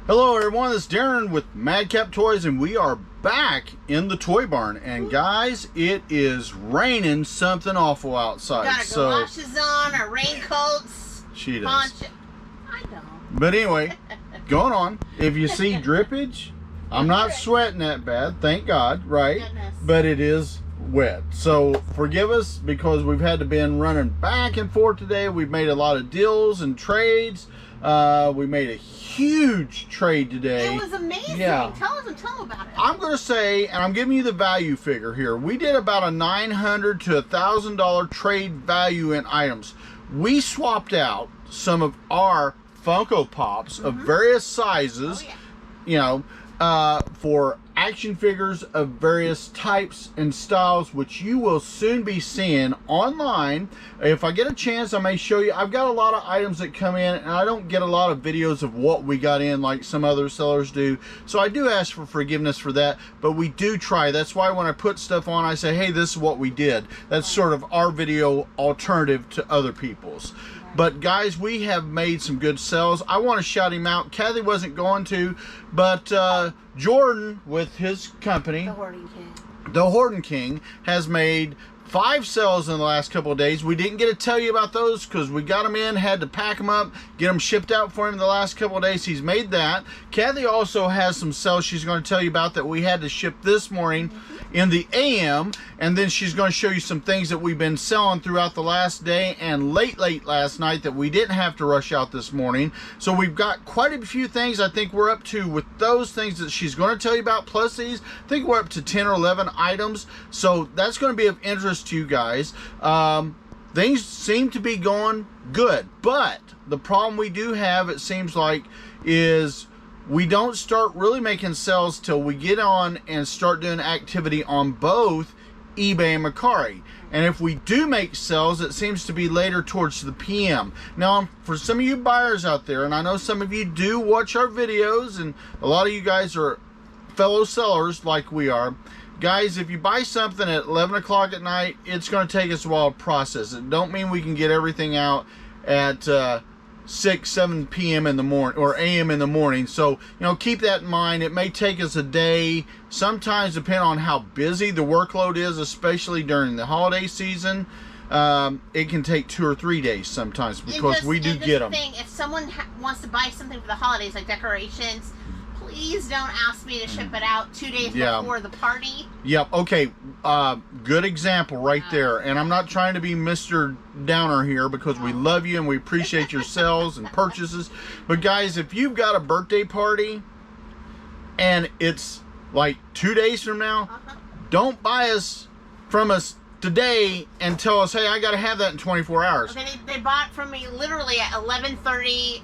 Hello everyone, this is Daren with Madcap Toys, and we are back in the toy barn. And guys, it is raining something awful outside. Got our galoshes on, our raincoats. She does. Poncho. I don't. But anyway, going on. If you see drippage, I'm not sweating that bad, thank God, right? Goodness. But it is wet. So forgive us because we've had to been running back and forth today. We've made a lot of deals and trades. We made a huge trade today. It was amazing. Yeah. Tell them about it. I'm going to say, and I'm giving you the value figure here, we did about a $900 to $1,000 trade value in items. We swapped out some of our Funko Pops of various sizes, you know, for action figures of various types and styles, which you will soon be seeing online. If I get a chance, I may show you. I've got a lot of items that come in, and I don't get a lot of videos of what we got in like some other sellers do. So I do ask for forgiveness for that, but we do try. That's why when I put stuff on, I say, hey, this is what we did. That's sort of our video alternative to other people's. But guys, we have made some good sales. I want to shout him out. Kathy wasn't going to, but Jordan with his company, the Hoarding King, has made 5 sales in the last couple of days. We didn't get to tell you about those because we got them in, had to pack them up, get them shipped out for him the last couple of days. He's made that. Kathy also has some sales she's going to tell you about that we had to ship this morning in the AM, and then she's going to show you some things that we've been selling throughout the last day and late last night that we didn't have to rush out this morning. So we've got quite a few things I think we're up to with those things that she's going to tell you about, plus these. I think we're up to 10 or 11 items, so that's going to be of interest to you guys. Things seem to be going good, but the problem we do have, it seems like, is we don't start really making sales till we get on and start doing activity on both eBay and Mercari. And if we do make sales, it seems to be later towards the PM. Now, for some of you buyers out there, and I know some of you do watch our videos, and a lot of you guys are fellow sellers like we are. Guys, if you buy something at 11 o'clock at night, it's going to take us a while to process it. Don't mean we can get everything out at 6, 7 p.m. in the morning or a.m. in the morning. So, you know, keep that in mind. It may take us a day, sometimes depending on how busy the workload is, especially during the holiday season. It can take 2 or 3 days sometimes because we do get them. If someone wants to buy something for the holidays, like decorations, please don't ask me to ship it out 2 days before the party. Yep. Okay. Good example right there. And I'm not trying to be Mr. Downer here because we love you and we appreciate your sales and purchases. But guys, if you've got a birthday party and it's like 2 days from now, don't buy from us today and tell us, hey, I got to have that in 24 hours. Okay, they bought from me literally at 11:30,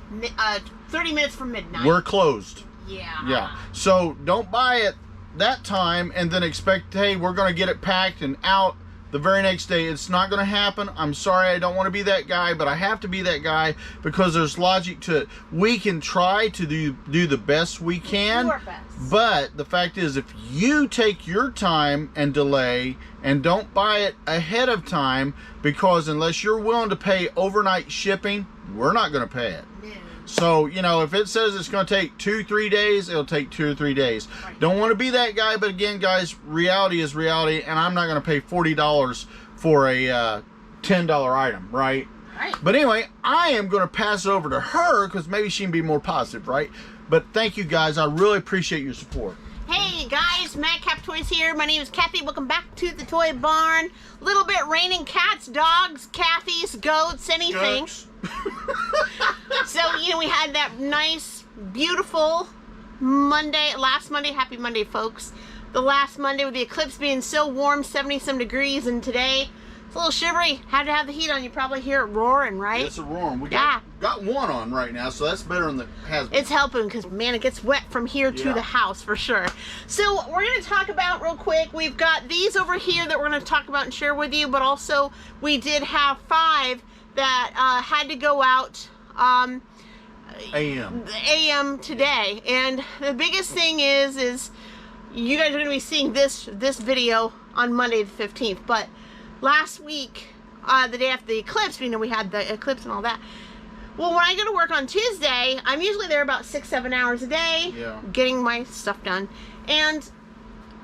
30 minutes from midnight. We're closed. Yeah. So don't buy it that time and then expect, hey, we're going to get it packed and out the very next day. It's not going to happen. I'm sorry, I don't want to be that guy, but I have to be that guy because there's logic to it. We can try to do the best we can, do our best. But the fact is, if you take your time and delay and don't buy it ahead of time, because unless you're willing to pay overnight shipping, we're not going to pay it. No. So, you know, if it says it's going to take 2-3 days, it'll take 2 or 3 days. Right. Don't want to be that guy, but again, guys, reality is reality, and I'm not going to pay $40 for a $10 item, right? Right. But anyway, I am going to pass it over to her because maybe she can be more positive, right? But thank you, guys. I really appreciate your support. Hey guys, Madcap Toys here. My name is Kathy. Welcome back to the Toy Barn. A little bit raining cats, dogs, Kathy's, goats, anything. So, you know, we had that nice, beautiful Monday, last Monday. Happy Monday, folks. The last Monday with the eclipse being so warm, 70-some degrees, and today it's a little shivery. Had to have the heat on. You probably hear it roaring, right? It's a roaring. We got one on right now, so that's better than the has been. It's helping because, man, it gets wet from here to the house for sure. So we're going to talk about real quick. We've got these over here that we're going to talk about and share with you, but also we did have 5 that had to go out AM today. And the biggest thing is you guys are going to be seeing this video on Monday the 15th, but last week, the day after the eclipse, you know, we had the eclipse and all that, Well, when I go to work on Tuesday, I'm usually there about 6-7 hours a day, getting my stuff done. And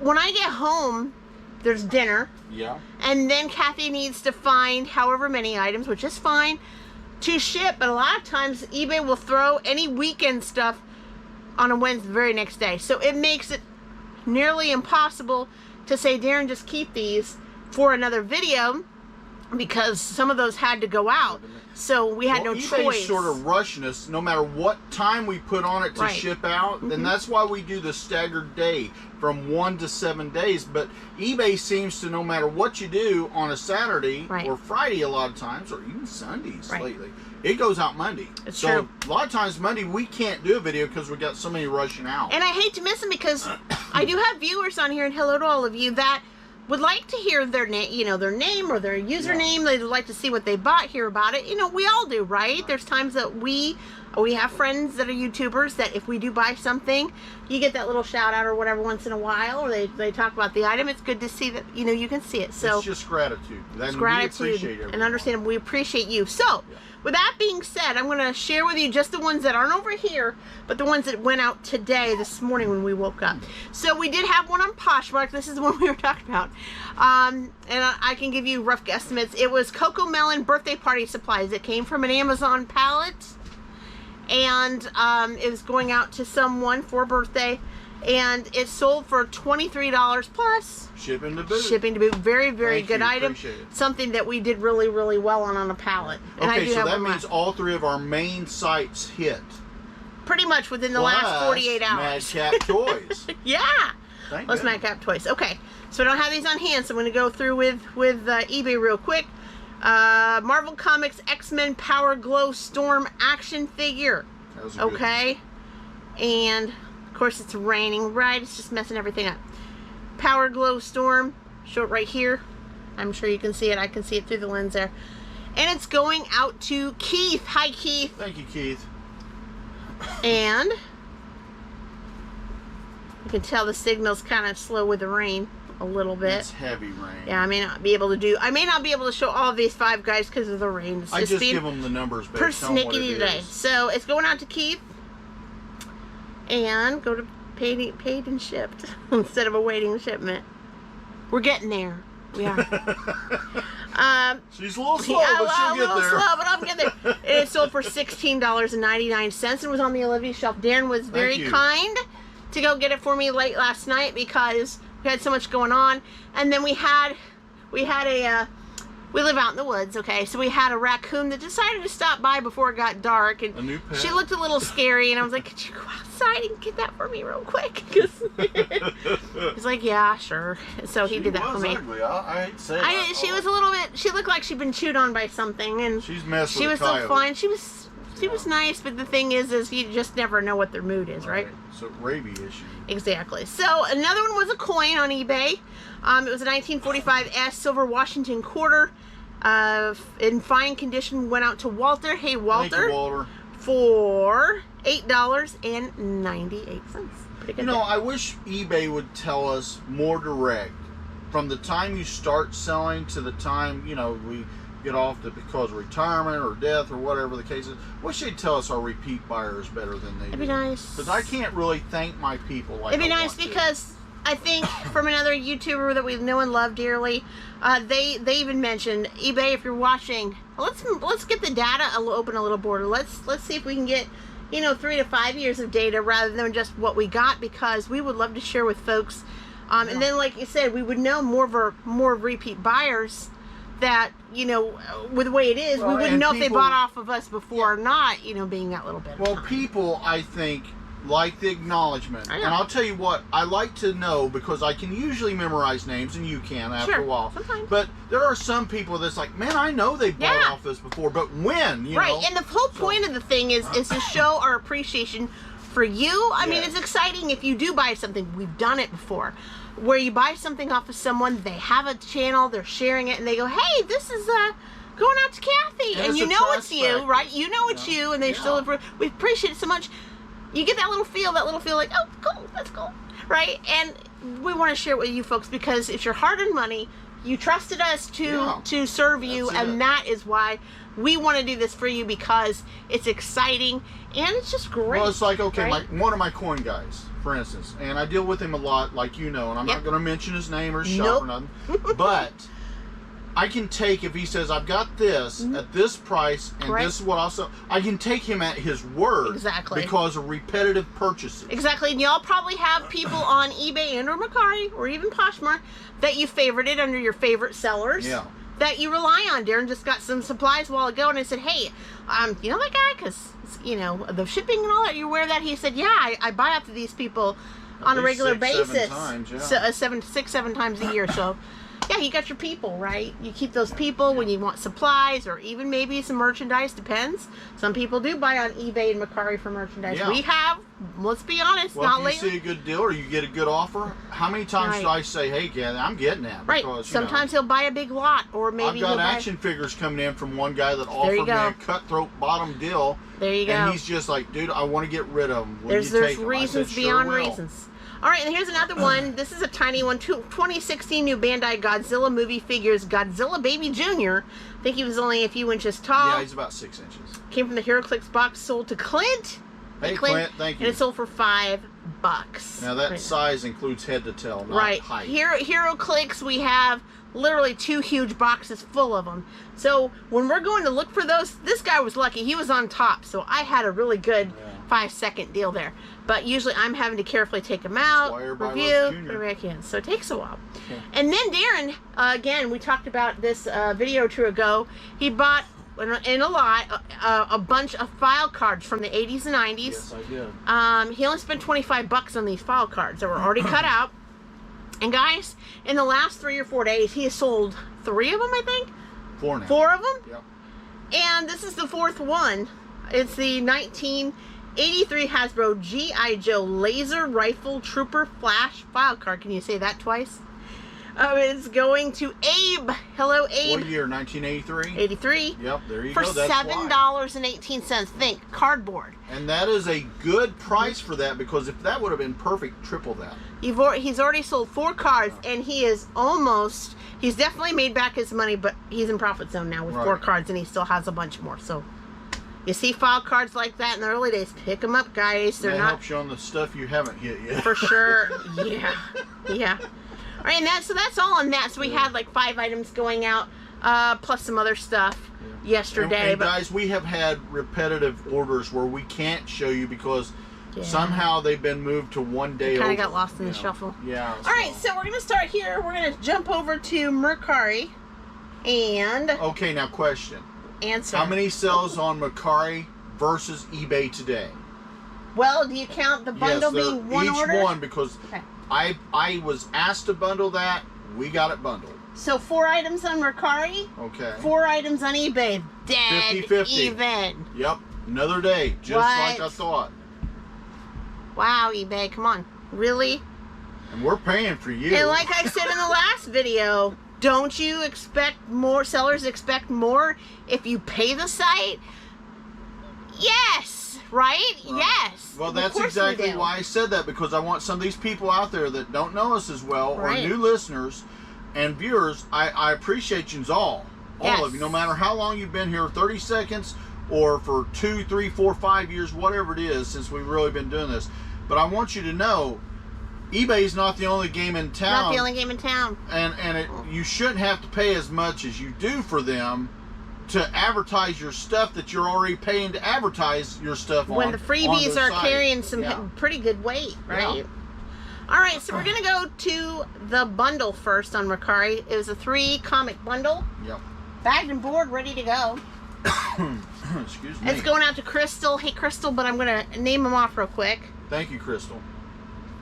when I get home, there's dinner. Yeah. And then Kathy needs to find however many items, which is fine, to ship. But a lot of times, eBay will throw any weekend stuff on a Wednesday, the very next day. So it makes it nearly impossible to say, Daren, just keep these for another video, because some of those had to go out. So we had no choice. eBay's sort of rushing us no matter what time we put on it to ship out. And that's why we do the staggered day from 1 to 7 days. But eBay seems to, no matter what you do on a Saturday or Friday a lot of times, or even Sundays lately, it goes out Monday. It's so true. A lot of times Monday we can't do a video because we got so many rushing out. And I hate to miss them, because I do have viewers on here, and hello to all of you, that would like to hear their name, their name or their username. They'd like to see what they bought, hear about it. We all do, right? There's times that we have friends that are YouTubers that if we do buy something, you get that little shout out or whatever once in a while, or they talk about the item. It's good to see that, you can see it. So it's just gratitude. It's gratitude and understand. We appreciate you. So with that being said, I'm going to share with you just the ones that aren't over here, but the ones that went out today, this morning when we woke up. So we did have one on Poshmark. This is the one we were talking about. And I can give you rough guesstimates. It was Coco Melon birthday party supplies. It came from an Amazon pallet. And it was going out to someone for a birthday. And it sold for $23 plus shipping to boot. Shipping to boot. Very, very good item. Something that we did really, really well on a pallet. And okay, so that means all 3 of our main sites hit. Pretty much within the last 48 hours. Madcap Toys. Yeah. Let's Madcap Toys. Okay, so I don't have these on hand, so I'm going to go through with eBay real quick. Marvel Comics X-Men Power Glow Storm action figure. That was okay. And of course it's raining, right? It's just messing everything up. Power Glow Storm, show it right here. I'm sure you can see it. I can see it through the lens there. And it's going out to Keith. Hi, Keith. Thank you, Keith. And you can tell the signal's kind of slow with the rain a little bit. It's heavy rain. Yeah, I may not be able to show all of these 5 guys because of the rain. It's I just give them the numbers based on what it is. Today. So it's going out to Keith. And go to paid and shipped instead of awaiting shipment. We're getting there. We are. She's a little slow, but she'll get there. Slow, but I'm getting there. It sold for $16.99 and was on the Olivia shelf. Darren was very kind to go get it for me late last night because we had so much going on. And then we live out in the woods, okay? So we had a raccoon that decided to stop by before it got dark, and a new pet. She looked a little scary, and I was like, could you go outside and get that for me real quick? He's like, yeah, sure. So he did that for me. Ugly. I hate to say that. She was a little bit, she looked like she'd been chewed on by something, and she's messed she with was so fine. She was nice, but the thing is you just never know what their mood is, right? So rabies issue. Exactly. So another one was a coin on eBay. It was a 1945 silver Washington quarter. In fine condition, went out to Walter. Hey, Walter. Thank you, Walter. For $8.98. Pretty good. I wish eBay would tell us more direct. From the time you start selling to the time, we get off because of retirement or death or whatever the case is. Wish they'd tell us our repeat buyers better than they do. It'd be nice. Because I can't really thank my people like It'd be nice because I think from another YouTuber that we know and love dearly, they even mentioned eBay. If you're watching, let's get the data open a little broader. Let's see if we can get 3 to 5 years of data rather than just what we got, because we would love to share with folks. And then, like you said, we would know more repeat buyers that with the way it is, we wouldn't know if they bought off of us before or not. Being that little bit. Well, people, I think, like the acknowledgement. And I'll tell you what, I like to know, because I can usually memorize names, and you can after a while. Sometimes. But there are some people that's like, man, I know they bought off this before, but when? Right, and the whole point of the thing is to show our appreciation for you. I mean, it's exciting if you do buy something. We've done it before. Where you buy something off of someone, they have a channel, they're sharing it, and they go, hey, this is going out to Kathy. And you know it's you, right? You know it's you, and they still we appreciate it so much. You get that little feel like, oh, cool, that's cool, right? And we want to share it with you folks because it's your hard-earned money. you trusted us to serve you, and that is why we want to do this for you, because it's exciting and it's just great. Well, it's like, okay, right? one of my coin guys, for instance, and I deal with him a lot, like you know, and I'm not going to mention his name or his shop or nothing, but I can take, if he says, I've got this at this price, and this is what also, I can take him at his word. Exactly. Because of repetitive purchases. Exactly. And y'all probably have people on eBay and or Mercari or even Poshmark that you favorited under your favorite sellers. Yeah. That you rely on. Darren just got some supplies a while ago, and I said, hey, you know that guy? Because, you know, the shipping and all that, you aware of that? He said, yeah, I buy out to these people on a regular basis. 7 times, yeah. So, 6, 7 times a year. So, yeah, you got your people, right? You keep those people when you want supplies or even maybe some merchandise, depends. Some people do buy on eBay and Mercari for merchandise. Yeah. We have, let's be honest, well, not if you lately. see a good deal or you get a good offer, how many times do I say, hey, Ken, I'm getting that? Right. Because, sometimes he'll buy a big lot, or maybe I've got action figures coming in from one guy that offered me a cutthroat bottom deal. There you go. And he's just like, dude, I want to get rid of them. There's reasons beyond reasons. All right, and here's another one. This is a tiny one. 2016 new Bandai Godzilla movie figures. Godzilla Baby Jr. I think he was only a few inches tall. Yeah, he's about 6 inches. Came from the HeroClix box, sold to Clint. Hey, Clint, thank you. And it sold for $5. Now, that size includes head to tail, not height. HeroClix, we have literally 2 huge boxes full of them. So when we're going to look for those, this guy was lucky. He was on top, so I had a really good 5-second deal there. But usually I'm having to carefully take them out, review, put back in. So it takes a while. Okay. And then Darren, again, we talked about this video or two ago. He bought, in a lot, a bunch of file cards from the 80s and 90s. Yes, I did. He only spent $25 on these file cards that were already cut out. And guys, in the last 3 or 4 days, he has sold 3 of them, I think? 4 now. 4 of them? Yep. And this is the 4th one. It's the 1983 Hasbro G.I. Joe Laser Rifle Trooper Flash file card. Can you say that twice? It's going to Abe. Hello, Abe. What year? 1983? 83. Yep, there you go. go. For $7.18. Think, cardboard. And that is a good price for that, because if that would have been perfect, triple that. He's already sold 4 cards, and he is almost, he's definitely made back his money, but he's in profit zone now with 4 cards, and he still has a bunch more. So you see file cards like that in the early days, pick them up, guys. They're not, helps you on the stuff you haven't hit yet. For sure. Yeah. All right, and that's all on that. So we had like 5 items going out, plus some other stuff yesterday. And guys, we have had repetitive orders where we can't show you because somehow they've been moved to one day. Kind of got lost in the shuffle. Yeah. All right, so we're gonna start here. We're gonna jump over to Mercari, and okay, now question. Answer. How many sells on Mercari versus eBay today? Well, do you count the bundle being one order? Each one, because I was asked to bundle that. We got it bundled. So 4 items on Mercari. Okay. 4 items on eBay. Dead 50-50. even. Yep. Another day, just like I thought. Wow, eBay, come on. Really? And we're paying for you. And like I said in the last video, don't you expect more, sellers expect more if you pay the site? Yes. Right? Yes. Well, that's exactly why I said that, because I want some of these people out there that don't know us as well, or new listeners and viewers. I appreciate you all of you, no matter how long you've been here, 30 seconds or for 2, 3, 4, 5 years, whatever it is, since we've really been doing this. But I want you to know, eBay is not the only game in town. Not the only game in town. And you shouldn't have to pay as much as you do for them to advertise your stuff that you're already paying to advertise your stuff on. When the freebies are carrying some pretty good weight, right? Yeah. All right, so we're going to go to the bundle first on Mercari. It was a 3 comic bundle. Yep. Bagged and board, ready to go. Excuse me. It's going out to Crystal. Hey, Crystal, but I'm going to name them off real quick. Thank you, Crystal.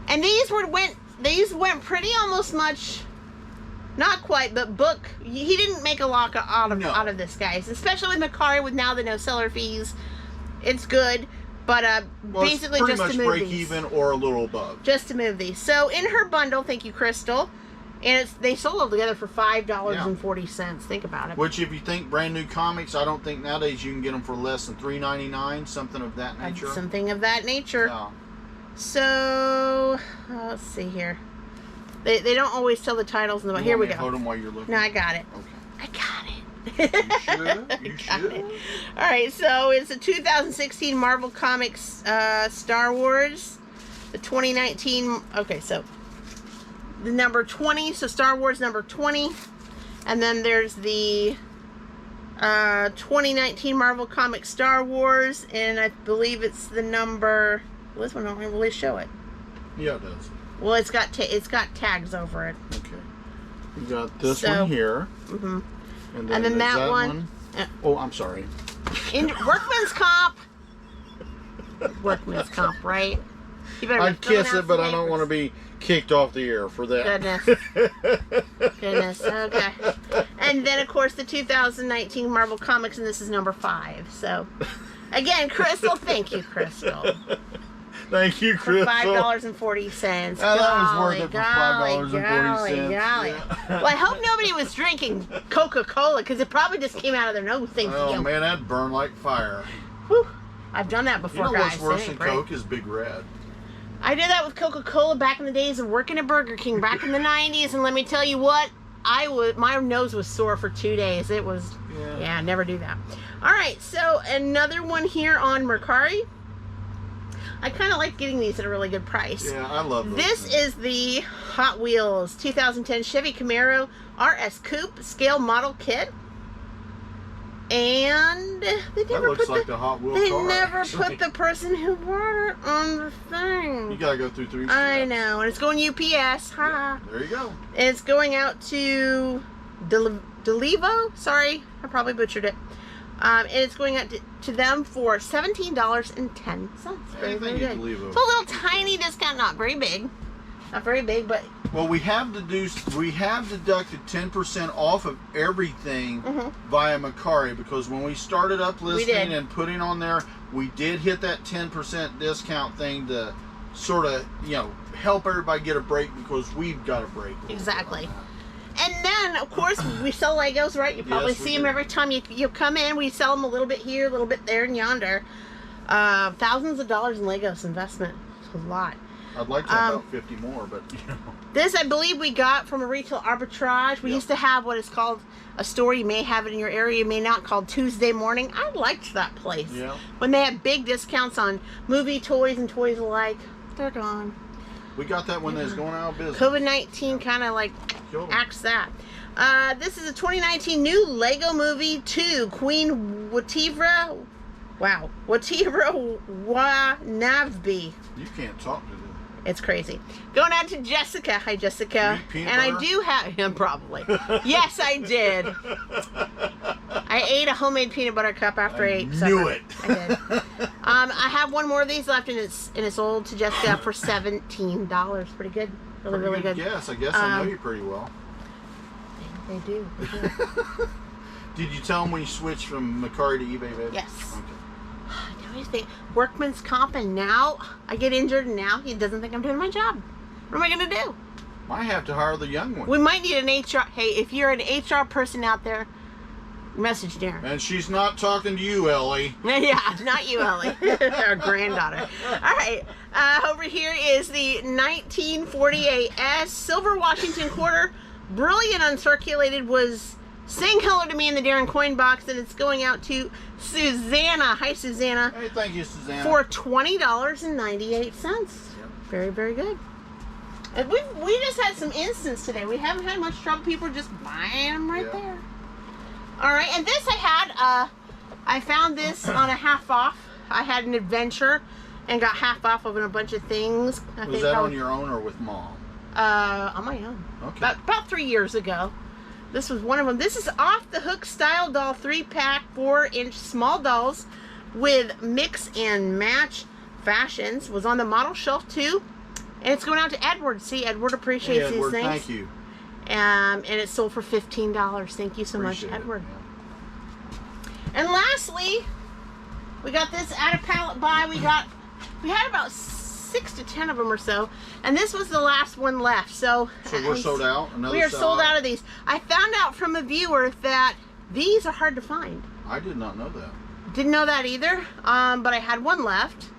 And these went pretty almost much. Not quite, but book. He didn't make a lot out of this, guys. Especially with Mercari, with now the no seller fees. It's good, but basically it's just to move break these. even or a little above. Just to move these. So in her bundle, thank you, Crystal. And they sold all together for $5.40. Think about it. Which, if you think brand new comics, I don't think nowadays you can get them for less than $3.99, something of that nature. Something of that nature. Yeah. So let's see here. They don't always tell the titles in the book. Here we go. Hold them while you're looking. No, I got it. Okay. I got it. You should. All right, so it's a 2016 Marvel Comics Star Wars. The 2019. Okay, so the number 20. So Star Wars number 20, and then there's the 2019 Marvel Comics Star Wars, and I believe it's the number. Well, this one don't really show it. Yeah, it does. Well, it's got tags over it. Okay. We got this one here. Mm-hmm. And then that one. Oh, I'm sorry. In Workman's Comp. Workman's Comp, right? You better I'd kiss it, but I don't want to be kicked off the air for that. Goodness. Okay. And then, of course, the 2019 Marvel Comics, and this is number 5. So, again, Crystal, thank you, Crystal. Thank you, Crystal. For $5.40. That was worth it for $5.40. Yeah. Well, I hope nobody was drinking Coca-Cola, because it probably just came out of their nose. Oh, man, that burned like fire. Whew. I've done that before, guys. You know what's guys. worse than Coke is Big Red. I did that with Coca-Cola back in the days of working at Burger King back in the 90s, and let me tell you what, my nose was sore for 2 days. It was, yeah, never do that. All right, so another one here on Mercari. I kind of like getting these at a really good price. Yeah, I love those. This is the Hot Wheels 2010 Chevy Camaro RS Coupe Scale Model Kit. And they never put like the Hot Wheel they car, never actually. put the person who brought it on the thing. You gotta go through 3 steps. I know, and it's going UPS. Ha! Yeah, there you go. And it's going out to Delivo. Sorry, I probably butchered it. And it's going out to them for $17.10. Very, very good. It's a little tiny discount, not very big. Not very big, but... Well, we have deducted 10% off of everything via Mercari, because when we started up listing and putting on there, we did hit that 10% discount thing to sort of, help everybody get a break, because we've got a break. Exactly. And then, of course, we sell Legos, right? You probably see them every time you come in. We sell them a little bit here, a little bit there, and yonder. Thousands of dollars in Legos investment. It's a lot. I'd like to have about 50 more, but, This, I believe, we got from a retail arbitrage. We used to have what is called a store. You may have it in your area, you may not, called Tuesday Morning. I liked that place. Yeah. When they had big discounts on movie toys and toys alike. They're gone. We got that when they was going out of business. COVID-19 kind of like axed that. This is a 2019 new Lego Movie 2, Queen Wativra. Wow. Wativra Wanavbi. You can't talk to them. It's crazy. Going out to Jessica. Hi, Jessica. And I do have him, probably. Yes, I did. I ate a homemade peanut butter cup after I ate supper. Knew it. I did. I have one more of these left, and it's sold to Jessica for $17. Pretty good. Really good. Yes, I guess I know you pretty well. They do. Did you tell them when you switched from Mercari to eBay, baby? Yes. Okay. Workman's comp, and now I get injured, and now he doesn't think I'm doing my job. What am I going to do? Might have to hire the young one. We might need an HR. Hey, if you're an HR person out there, message Daren. And she's not talking to you, Ellie. Yeah, not you, Ellie. Our granddaughter. All right. Over here is the 1948 S Silver Washington Quarter. Brilliant Uncirculated was saying hello to me in the Daren coin box, and it's going out to Susanna. Hi, Susanna. Hey, thank you, Susanna. For $20.98. Yep. Very, very good. And we just had some instance today. We haven't had much trouble. People are just buying them right there. All right, and this I found this on a half off. I had an adventure and got half off of a bunch of things. Was that on your own or with Mom? On my own. Okay. About 3 years ago. This was one of them. This is Off the Hook Style Doll 3-pack 4-inch small dolls with mix and match fashions. Was on the model shelf too. And it's going out to Edward. See, Edward appreciates these things. Thank you. And it's sold for $15. Thank you so much, Edward. And lastly, we got this at a pallet buy. We had about 6 to 10 of them or so, and this was the last one left. So we're sold out. We are sold out of these. I found out from a viewer that these are hard to find. I did not know that. Didn't know that either. But I had one left,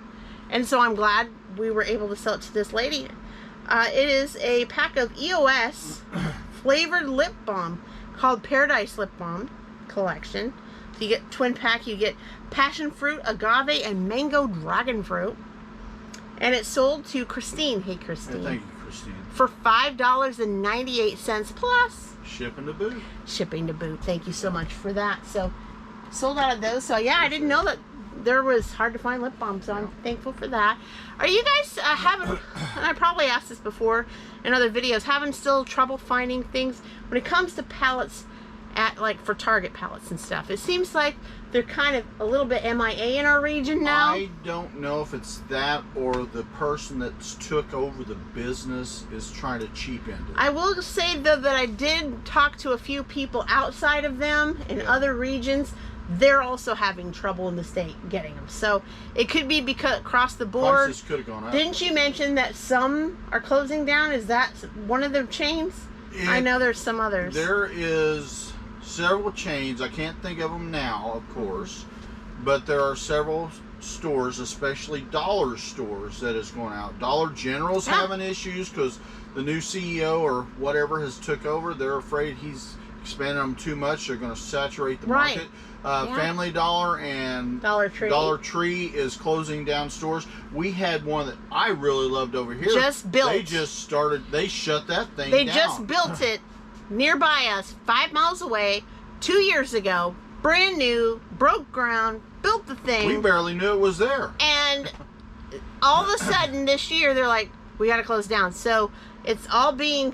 and so I'm glad we were able to sell it to this lady. It is a pack of EOS flavored lip balm called Paradise Lip Balm Collection. So you get twin pack. You get passion fruit, agave, and mango dragon fruit. And it's sold to Christine. Hey, Christine. Thank you, Christine. For $5.98 plus shipping to boot. Shipping to boot. Thank you so much for that. So sold out of those. So yeah, I didn't know that there was hard to find lip balm, so I'm thankful for that. Are you guys having, and I probably asked this before in other videos, having still trouble finding things when it comes to palettes at, like, for Target palettes and stuff? It seems like they're kind of a little bit MIA in our region now. I don't know if it's that or the person that's took over the business is trying to cheap end it. I will say, though, that I did talk to a few people outside of them in other regions. They're also having trouble in the state getting them. So it could be because across the board. Prices could have gone up. Didn't you mention that some are closing down? Is that one of the chains? I know there's some others. There is several chains. I can't think of them now, of course. But there are several stores, especially dollar stores, that is going out. Dollar General's having issues because the new CEO or whatever has took over. They're afraid he's expanding them too much. They're going to saturate the market. Family Dollar and Dollar Tree is closing down stores. We had one that I really loved over here. Just built. They just started. They shut that thing down. They just built it nearby us, 5 miles away, 2 years ago. Brand new, broke ground, built the thing. We barely knew it was there. And all of a sudden this year, they're like, we got to close down. So it's all being,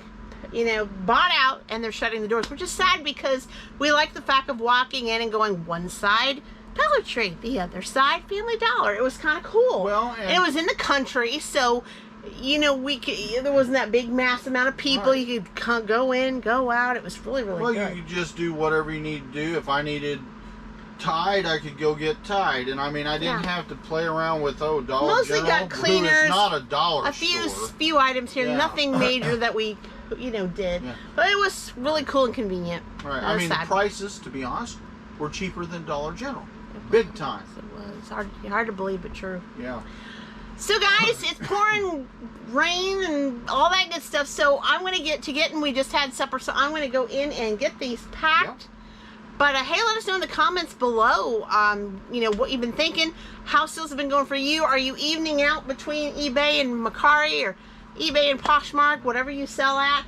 you know, bought out, and they're shutting the doors, which is sad because we like the fact of walking in and going one side Dollar Tree, the other side Family Dollar. It was kind of cool. Well, and it was in the country, so you know there wasn't that big mass amount of people. Right. You could go in, go out. It was really good. Well, you could just do whatever you need to do. If I needed Tide, I could go get Tide, and I mean, I didn't have to play around with Dollar Mostly General. Got cleaners, not a dollar a few items here, nothing major that we did. But it was really cool and convenient. Right. I mean, the prices, to be honest, were cheaper than Dollar General. Big time. It was hard to believe, but true. Yeah. So guys, it's pouring rain and all that good stuff. So I'm going to get to getting, we just had supper, so I'm going to go in and get these packed. But hey, let us know in the comments below, you know, what you've been thinking. How sales have been going for you. Are you evening out between eBay and Mercari, or eBay and Poshmark, whatever you sell at?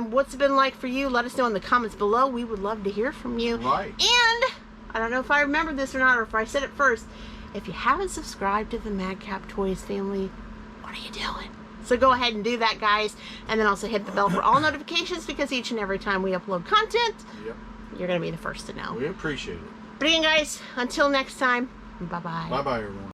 What's it been like for you? Let us know in the comments below. We would love to hear from you. Right. And I don't know if I remember this or not, or if I said it first. If you haven't subscribed to the Madcap Toys family, what are you doing? So go ahead and do that, guys. And then also hit the bell for all notifications, because each and every time we upload content, you're going to be the first to know. We appreciate it. But again, guys, until next time, bye-bye. Bye-bye, everyone.